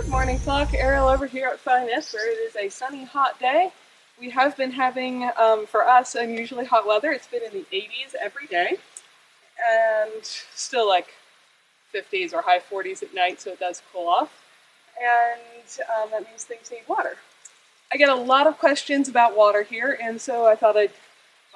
Good morning, flock. Ariel over here at Nyth, where it is a sunny, hot day. We have been having, for us, unusually hot weather. It's been in the 80s every day, and still like 50s or high 40s at night, so it does cool off. And that means things need water. I get a lot of questions about water here, and so I thought while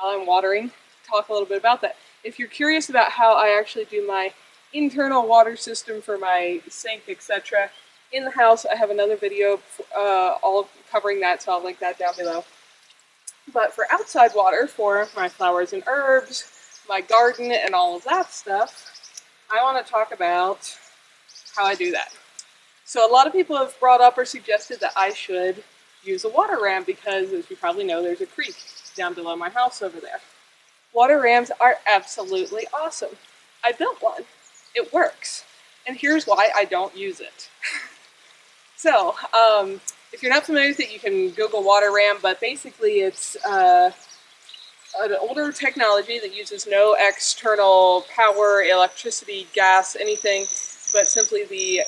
I'm watering, talk a little bit about that. If you're curious about how I actually do my internal water system for my sink, etc., in the house, I have another video all covering that, so I'll link that down below. But for outside water, for my flowers and herbs, my garden, and all of that stuff, I want to talk about how I do that. So a lot of people have brought up or suggested that I should use a water ram because, as you probably know, there's a creek down below my house over there. Water rams are absolutely awesome. I built one. It works. And here's why I don't use it. So, if you're not familiar with it, you can Google water ram, but basically it's an older technology that uses no external power, electricity, gas, anything, but simply the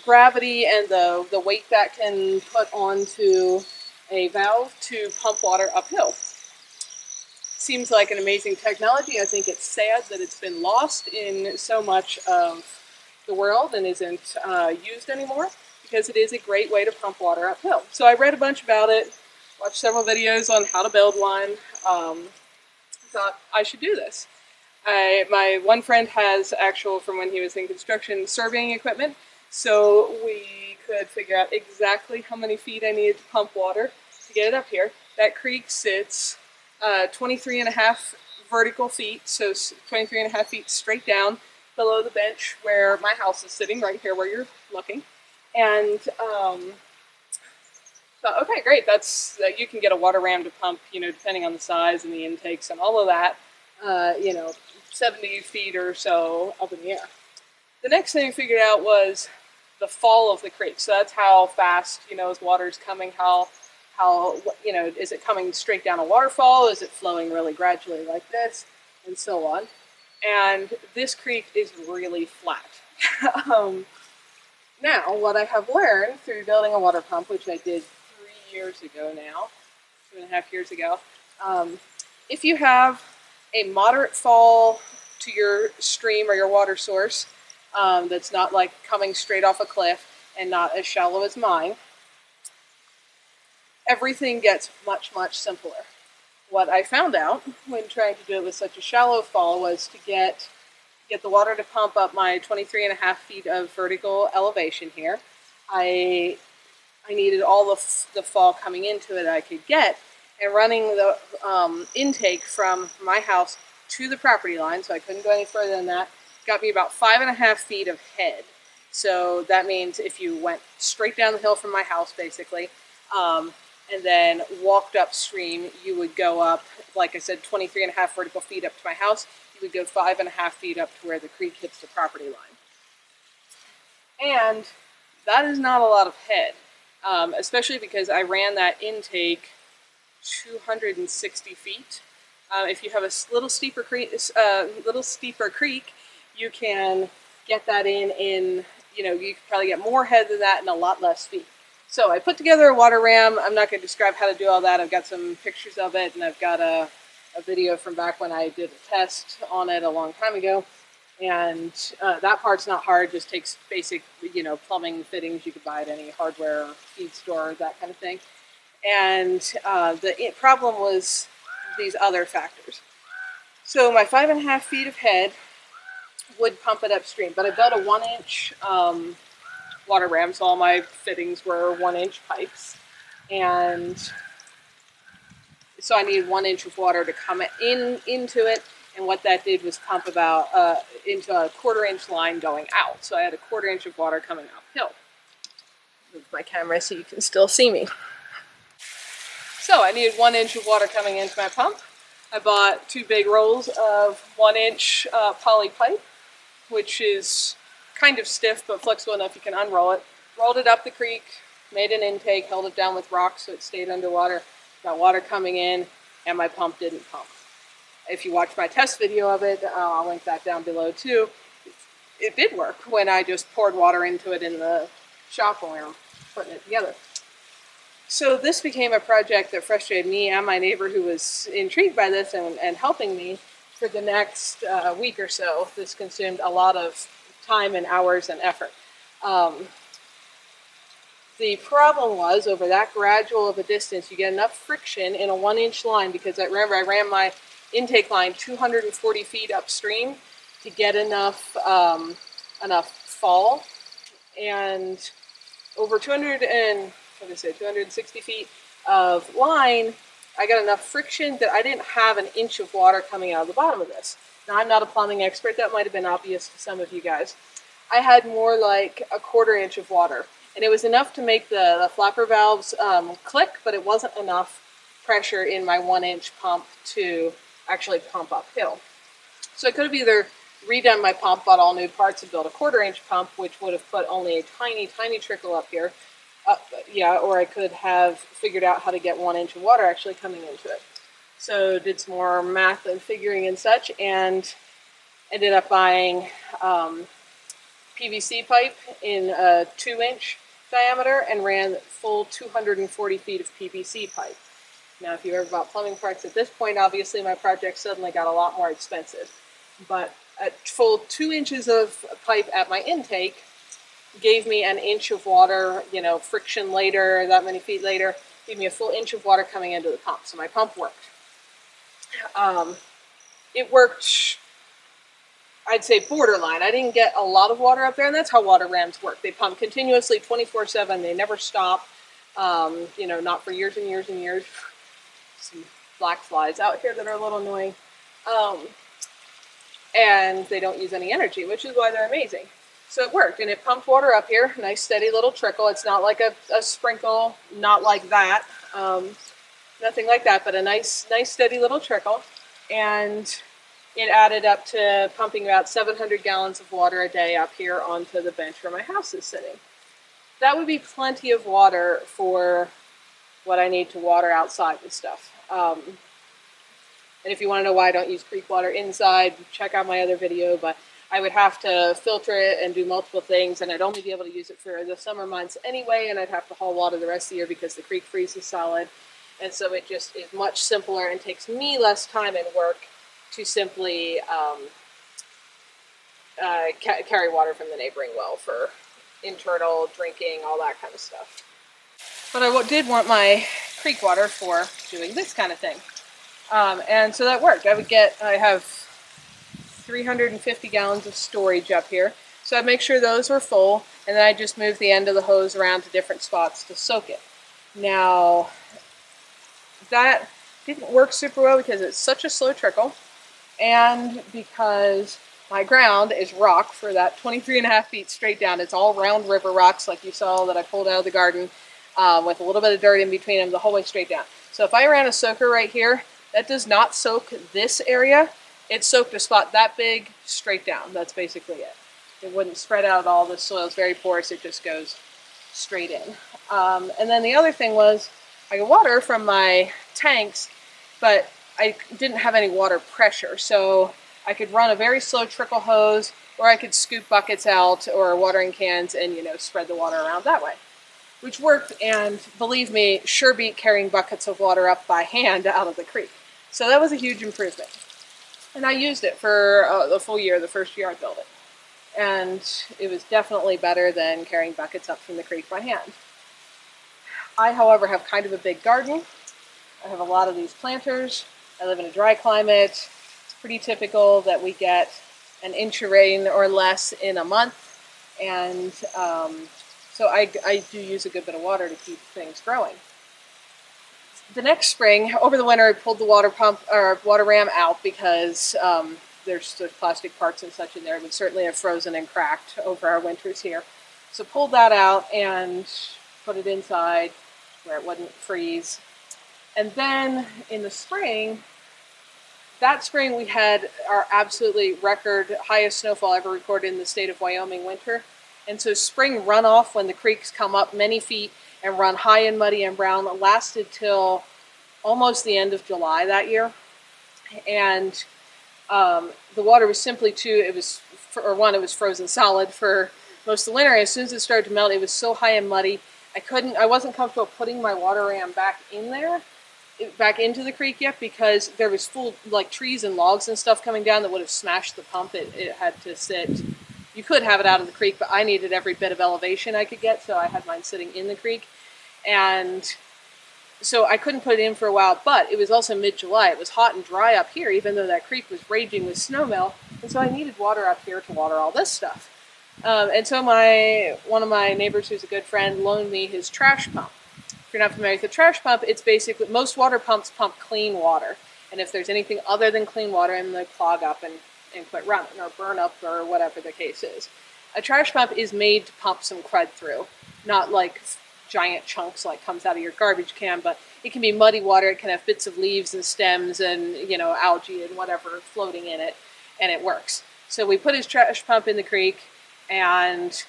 gravity and the weight that can put onto a valve to pump water uphill. Seems like an amazing technology. I think it's sad that it's been lost in so much of the world and isn't used anymore, because it is a great way to pump water uphill. So I read a bunch about it, watched several videos on how to build one, thought I should do this. My one friend has actual, from when he was in construction, surveying equipment, so we could figure out exactly how many feet I needed to pump water to get it up here. That creek sits 23.5 vertical feet, so 23.5 feet straight down below the bench where my house is sitting, right here where you're looking. And thought, okay, great, you can get a water ram to pump, depending on the size and the intakes and all of that, 70 feet or so up in the air. The next thing I figured out was the fall of the creek. So that's how fast, as water's coming, how is it coming straight down a waterfall? Is it flowing really gradually like this? And so on. And this creek is really flat. Now, what I have learned through building a water pump, which I did 3 years ago now, 2.5 years ago, if you have a moderate fall to your stream or your water source that's not like coming straight off a cliff and not as shallow as mine, everything gets much, much simpler. What I found out when trying to do it with such a shallow fall was to get the water to pump up my 23.5 feet of vertical elevation here. I needed all the fall coming into it I could get, and running the intake from my house to the property line, so I couldn't go any further than that, got me about 5.5 feet of head. So that means if you went straight down the hill from my house, basically, and then walked upstream, you would go up, like I said, 23.5 vertical feet up to my house. You would go 5.5 feet up to where the creek hits the property line. And that is not a lot of head, especially because I ran that intake 260 feet. If you have a little steeper creek, you can get that in, you could probably get more head than that and a lot less feet. So I put together a water ram. I'm not going to describe how to do all that. I've got some pictures of it, and I've got a video from back when I did a test on it a long time ago. And that part's not hard, just takes basic, plumbing fittings you could buy at any hardware feed store, that kind of thing. And the problem was these other factors. So my 5.5 feet of head would pump it upstream, but I built a 1-inch water ram, so all my fittings were 1-inch pipes, and so I needed 1 inch of water to come into it, and what that did was pump about into a 1/4-inch line going out. So I had a 1/4 inch of water coming uphill. Move my camera so you can still see me. So I needed 1 inch of water coming into my pump. I bought 2 big rolls of 1-inch poly pipe, which is kind of stiff but flexible enough you can unroll it. Rolled it up the creek, made an intake, held it down with rocks so it stayed underwater, got water coming in, and my pump didn't pump. If you watch my test video of it, I'll link that down below too. it did work when I just poured water into it in the shop when we were putting it together. So this became a project that frustrated me and my neighbor, who was intrigued by this and helping me for the next week or so. This consumed a lot of time and hours and effort. The problem was, over that gradual of a distance, you get enough friction in a 1-inch line, because remember I ran my intake line 240 feet upstream to get enough fall, and over 260 feet of line, I got enough friction that I didn't have an inch of water coming out of the bottom of this. Now, I'm not a plumbing expert. That might have been obvious to some of you guys. I had more like a 1/4 inch of water, and it was enough to make the flapper valves click, but it wasn't enough pressure in my 1-inch pump to actually pump uphill. So I could have either redone my pump, bought all new parts, and built a 1/4 inch pump, which would have put only a tiny, tiny trickle up here. Or I could have figured out how to get 1 inch of water actually coming into it. So did some more math and figuring and such, and ended up buying PVC pipe in a 2-inch diameter and ran full 240 feet of PVC pipe. Now, if you ever bought plumbing parts at this point, obviously my project suddenly got a lot more expensive. But a full 2 inches of pipe at my intake gave me an inch of water, friction later, that many feet later, gave me a full inch of water coming into the pump. So my pump worked. It worked, I'd say, borderline. I didn't get a lot of water up there, and that's how water rams work. They pump continuously 24/7. They never stop, not for years and years and years. Some black flies out here that are a little annoying. And they don't use any energy, which is why they're amazing. So it worked, and it pumped water up here, nice steady little trickle. It's not like a sprinkle, not like that, nothing like that, but a nice steady little trickle. And it added up to pumping about 700 gallons of water a day up here onto the bench where my house is sitting. That would be plenty of water for what I need to water outside and stuff. And if you want to know why I don't use creek water inside, check out my other video, but I would have to filter it and do multiple things, and I'd only be able to use it for the summer months anyway, and I'd have to haul water the rest of the year because the creek freezes solid. And so it just is much simpler and takes me less time and work to simply carry water from the neighboring well for internal drinking, all that kind of stuff. But I did want my creek water for doing this kind of thing. And so that worked. I have 350 gallons of storage up here. So I'd make sure those were full, and then I just move the end of the hose around to different spots to soak it. Now, that didn't work super well because it's such a slow trickle, and because my ground is rock for that 23.5 feet straight down. It's all round river rocks like you saw that I pulled out of the garden with a little bit of dirt in between them the whole way straight down. So if I ran a soaker right here, that does not soak this area. It soaked a spot that big straight down. That's basically it. It wouldn't spread out at all. The soil is very porous. It just goes straight in. And then the other thing was I get water from my tanks, but I didn't have any water pressure. So I could run a very slow trickle hose, or I could scoop buckets out or watering cans and, spread the water around that way, which worked. And believe me, sure beat carrying buckets of water up by hand out of the creek. So that was a huge improvement. And I used it for the full year, the first year I built it. And it was definitely better than carrying buckets up from the creek by hand. I, however, have kind of a big garden. I have a lot of these planters. I live in a dry climate. It's pretty typical that we get an inch of rain or less in a month. And so I do use a good bit of water to keep things growing. The next spring, over the winter, I pulled the water pump or water ram out because there's plastic parts and such in there. It would certainly have frozen and cracked over our winters here. So pulled that out and put it inside where it wouldn't freeze. And then in the spring, that spring we had our absolutely record highest snowfall ever recorded in the state of Wyoming winter. And so spring runoff, when the creeks come up many feet and run high and muddy and brown, lasted till almost the end of July that year. And the water was simply it was or one, it was frozen solid for most of the winter. And as soon as it started to melt, it was so high and muddy. I wasn't comfortable putting my water ram back in there, back into the creek yet, because there was full like trees and logs and stuff coming down that would have smashed the pump. It had to sit. You could have it out in the creek, but I needed every bit of elevation I could get, so I had mine sitting in the creek. And so I couldn't put it in for a while, but it was also mid-July. It was hot and dry up here, even though that creek was raging with snowmelt. And so I needed water up here to water all this stuff. And so one of my neighbors, who's a good friend, loaned me his trash pump. If you're not familiar with the trash pump, it's basically, most water pumps pump clean water. And if there's anything other than clean water, and they clog up and quit running, or burn up, or whatever the case is. A trash pump is made to pump some crud through, not like giant chunks like comes out of your garbage can, but it can be muddy water. It can have bits of leaves and stems and, you know, algae and whatever floating in it, and it works. So we put his trash pump in the creek, and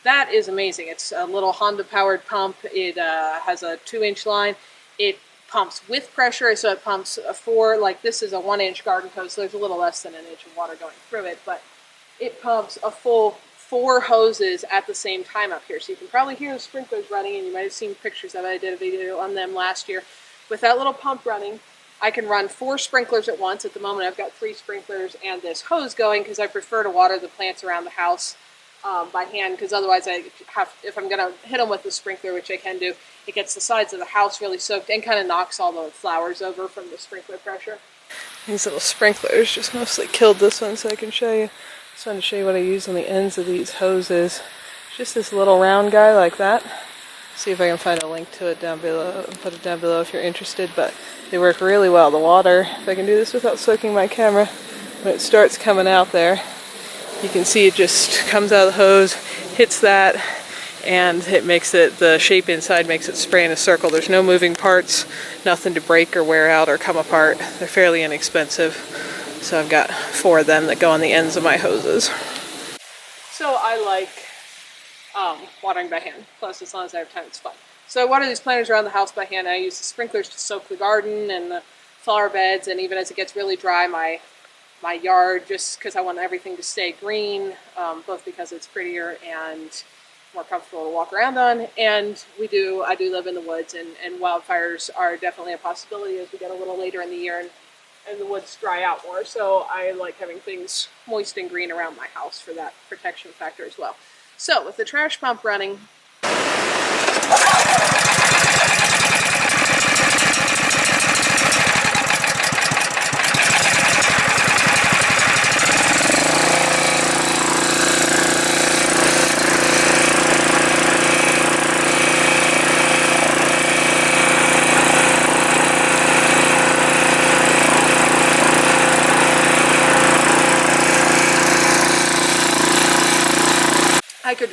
that is amazing. It's a little Honda powered pump. It has a 2-inch line. It pumps with pressure, so it pumps like this is a 1-inch garden hose, so there's a little less than an inch of water going through it, but it pumps a full 4 hoses at the same time up here. So you can probably hear the sprinklers running, and you might have seen pictures of it. I did a video on them last year. With that little pump running, I can run 4 sprinklers at once. At the moment, I've got 3 sprinklers and this hose going because I prefer to water the plants around the house by hand, because otherwise if I'm going to hit them with the sprinkler, which I can do, it gets the sides of the house really soaked and kind of knocks all the flowers over from the sprinkler pressure. These little sprinklers just mostly killed this one, so I can show you. Just wanted to show you what I use on the ends of these hoses. Just this little round guy like that. See if I can find a link to it down below and put it down below if you're interested, but they work really well. The water, if I can do this without soaking my camera, when it starts coming out there, you can see it just comes out of the hose, hits that, and it makes it, the shape inside makes it spray in a circle. There's no moving parts, nothing to break or wear out or come apart. They're fairly inexpensive. So I've got 4 of them that go on the ends of my hoses. So I like watering by hand. Plus, as long as I have time, it's fun. So I water these planters around the house by hand. I use the sprinklers to soak the garden and the flower beds, and even as it gets really dry, my yard, just because I want everything to stay green, both because it's prettier and more comfortable to walk around on. And I do live in the woods, and wildfires are definitely a possibility as we get a little later in the year and the woods dry out more. So I like having things moist and green around my house for that protection factor as well. So with the trash pump running,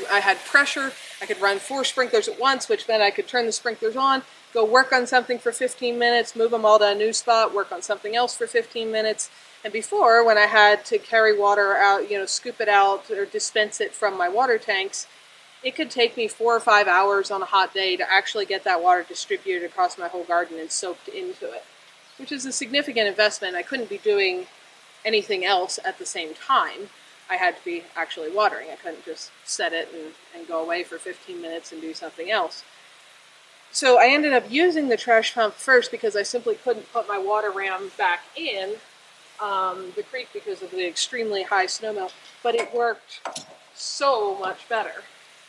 I had pressure. I could run 4 sprinklers at once, which meant I could turn the sprinklers on, go work on something for 15 minutes, move them all to a new spot, work on something else for 15 minutes. And before, when I had to carry water out, scoop it out or dispense it from my water tanks, it could take me 4 or 5 hours on a hot day to actually get that water distributed across my whole garden and soaked into it, which is a significant investment. I couldn't be doing anything else at the same time. I had to be actually watering. I couldn't just set it and go away for 15 minutes and do something else. So I ended up using the trash pump first because I simply couldn't put my water ram back in the creek because of the extremely high snowmelt, but it worked so much better.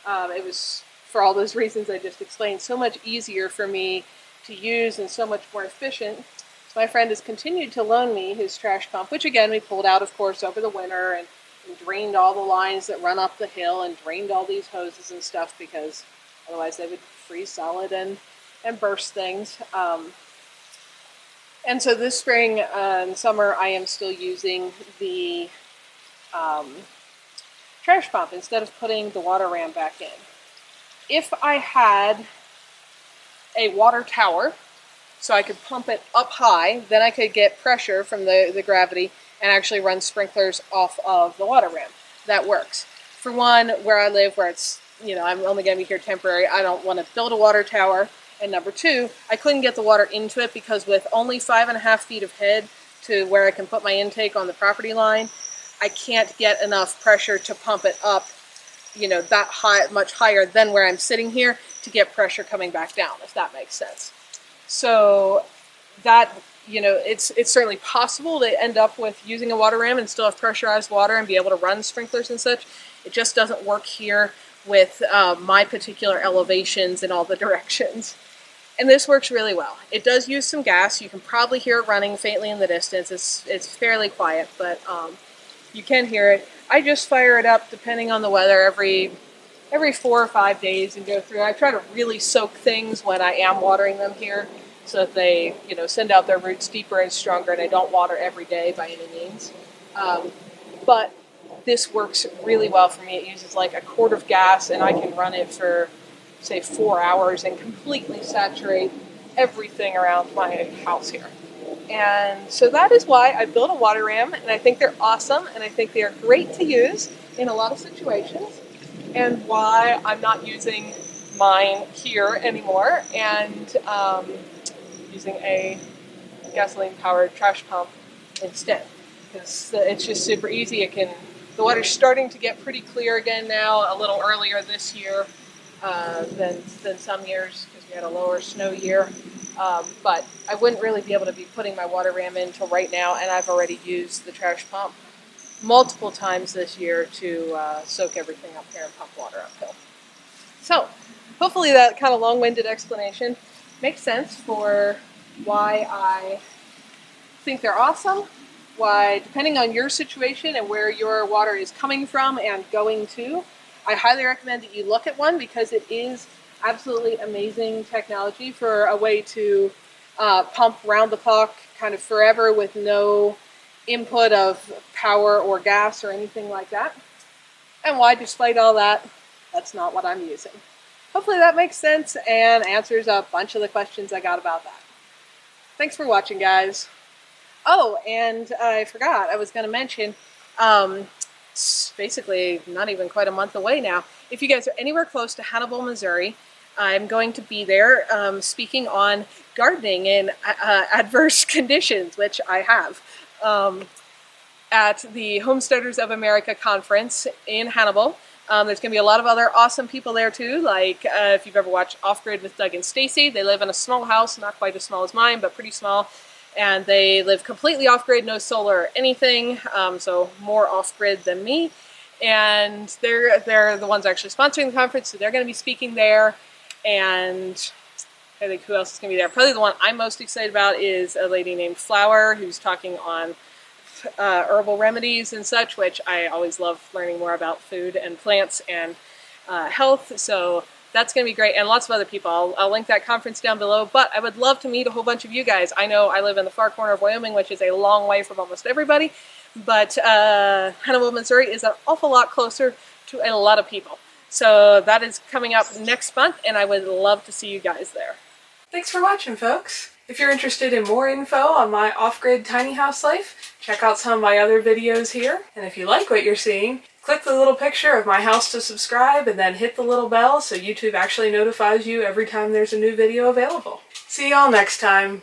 It was, for all those reasons I just explained, so much easier for me to use and so much more efficient. So my friend has continued to loan me his trash pump, which again we pulled out, of course, over the winter and drained all the lines that run up the hill and drained all these hoses and stuff because otherwise they would freeze solid and burst things. And so this spring and summer I am still using the trash pump instead of putting the water ram back in. If I had a water tower so I could pump it up high, then I could get pressure from the gravity and actually run sprinklers off of the water ram. That works. For one, where I live, where it's, I'm only going to be here temporary, I don't want to build a water tower. And number 2, I couldn't get the water into it because with only 5.5 feet of head to where I can put my intake on the property line, I can't get enough pressure to pump it up, you know, that high, much higher than where I'm sitting here to get pressure coming back down, if that makes sense. So that, you know, it's certainly possible to end up with using a water ram and still have pressurized water and be able to run sprinklers and such. It just doesn't work here with my particular elevations in all the directions. And this works really well. It does use some gas. You can probably hear it running faintly in the distance. It's fairly quiet, but you can hear it. I just fire it up depending on the weather every 4 or 5 days and go through. I try to really soak things when I am watering them here so that they, you know, send out their roots deeper and stronger, and I don't water every day by any means. But this works really well for me. It uses like a quart of gas, and I can run it for, say, 4 hours and completely saturate everything around my house here. And so that is why I built a water ram, and I think they're awesome, and I think they are great to use in a lot of situations, and why I'm not using mine here anymore and using a gasoline-powered trash pump instead, because it's just super easy. The water's starting to get pretty clear again now, a little earlier this year than some years because we had a lower snow year. But I wouldn't really be able to be putting my water ram in until right now, and I've already used the trash pump multiple times this year to soak everything up here and pump water uphill. So hopefully that kind of long-winded explanation makes sense for why I think they're awesome, why, depending on your situation and where your water is coming from and going to, I highly recommend that you look at one, because it is absolutely amazing technology for a way to pump round the clock kind of forever with no input of power or gas or anything like that. And why, despite all that, that's not what I'm using. Hopefully that makes sense and answers a bunch of the questions I got about that. Thanks for watching, guys. Oh, and I forgot, I was going to mention, it's basically not even quite a month away now. If you guys are anywhere close to Hannibal, Missouri, I'm going to be there speaking on gardening in adverse conditions, which I have, at the Homesteaders of America conference in Hannibal. There's going to be a lot of other awesome people there too, like if you've ever watched Off Grid with Doug and Stacy. They live in a small house, not quite as small as mine, but pretty small. And they live completely off-grid, no solar or anything, so more off-grid than me. And they're the ones actually sponsoring the conference, so they're going to be speaking there. And I think who else is going to be there? Probably the one I'm most excited about is a lady named Flower, who's talking on herbal remedies and such, which I always love learning more about food and plants and health. So that's going to be great, and lots of other people. I'll link that conference down below, but I would love to meet a whole bunch of you guys. I know I live in the far corner of Wyoming, which is a long way from almost everybody, but Hannibal, Missouri is an awful lot closer to a lot of people. So that is coming up next month, and I would love to see you guys there. Thanks for watching, folks. If you're interested in more info on my off-grid tiny house life, check out some of my other videos here. And if you like what you're seeing, click the little picture of my house to subscribe, and then hit the little bell so YouTube actually notifies you every time there's a new video available. See y'all next time.